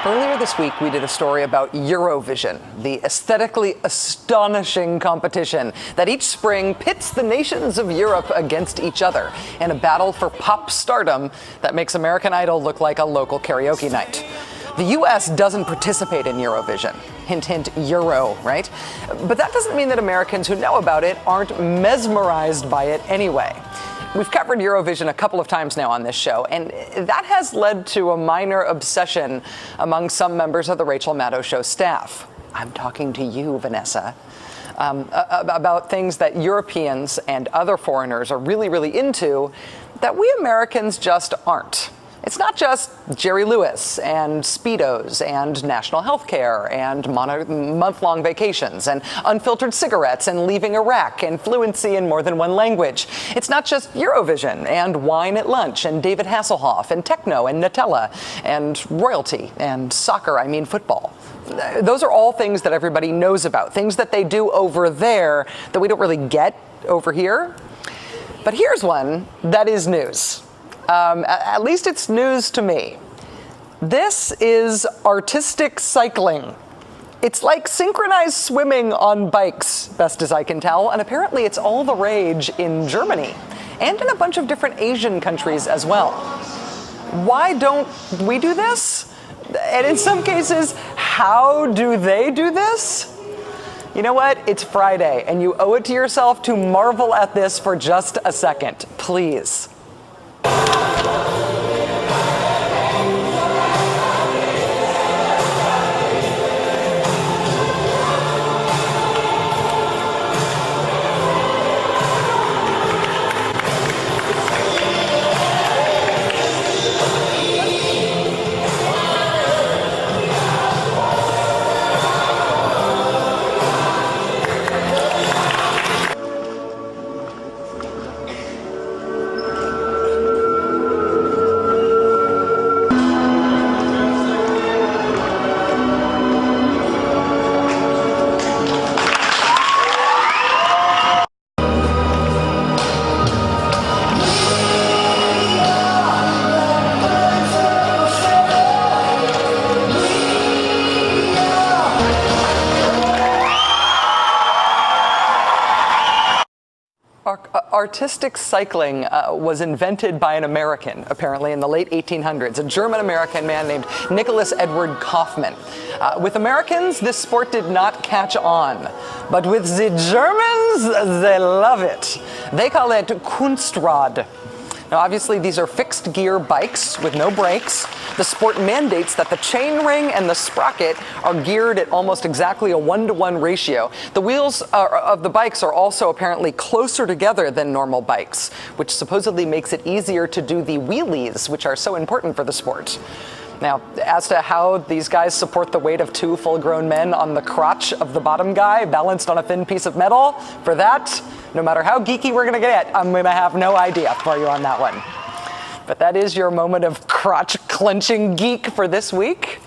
Earlier this week, we did a story about Eurovision, the aesthetically astonishing competition that each spring pits the nations of Europe against each other in a battle for pop stardom that makes American Idol look like a local karaoke night. The U.S. doesn't participate in Eurovision. Hint, hint, Euro, right? But that doesn't mean that Americans who know about it aren't mesmerized by it anyway. We've covered Eurovision a couple of times now on this show, and that has led to a minor obsession among some members of the Rachel Maddow Show staff. I'm talking to you, Vanessa, about things that Europeans and other foreigners are really into that we Americans just aren't. It's not just Jerry Lewis and Speedos and national health care and month-long vacations and unfiltered cigarettes and leaving Iraq and fluency in more than one language. It's not just Eurovision and wine at lunch and David Hasselhoff and techno and Nutella and royalty and soccer, I mean football. Those are all things that everybody knows about, things that they do over there that we don't really get over here. But here's one that is news. At least it's news to me. This is artistic cycling. It's like synchronized swimming on bikes, best as I can tell, and apparently it's all the rage in Germany and in a bunch of different Asian countries as well. Why don't we do this? And in some cases, how do they do this? You know what? It's Friday, and you owe it to yourself to marvel at this for just a second, please. Artistic cycling was invented by an American, apparently, in the late 1800s, a German-American man named Nicholas Edward Kaufmann. With Americans, this sport did not catch on, but with the Germans, they love it. They call it Kunstrad. Now, obviously, these are fixed-gear bikes with no brakes. The sport mandates that the chainring and the sprocket are geared at almost exactly a 1-to-1 ratio. The wheels of the bikes are also apparently closer together than normal bikes, which supposedly makes it easier to do the wheelies, which are so important for the sport. Now, as to how these guys support the weight of 2 full-grown men on the crotch of the bottom guy balanced on a thin piece of metal, for that, no matter how geeky we're going to get, I'm going to have no idea for you on that one. But that is your moment of crotch-clenching geek for this week.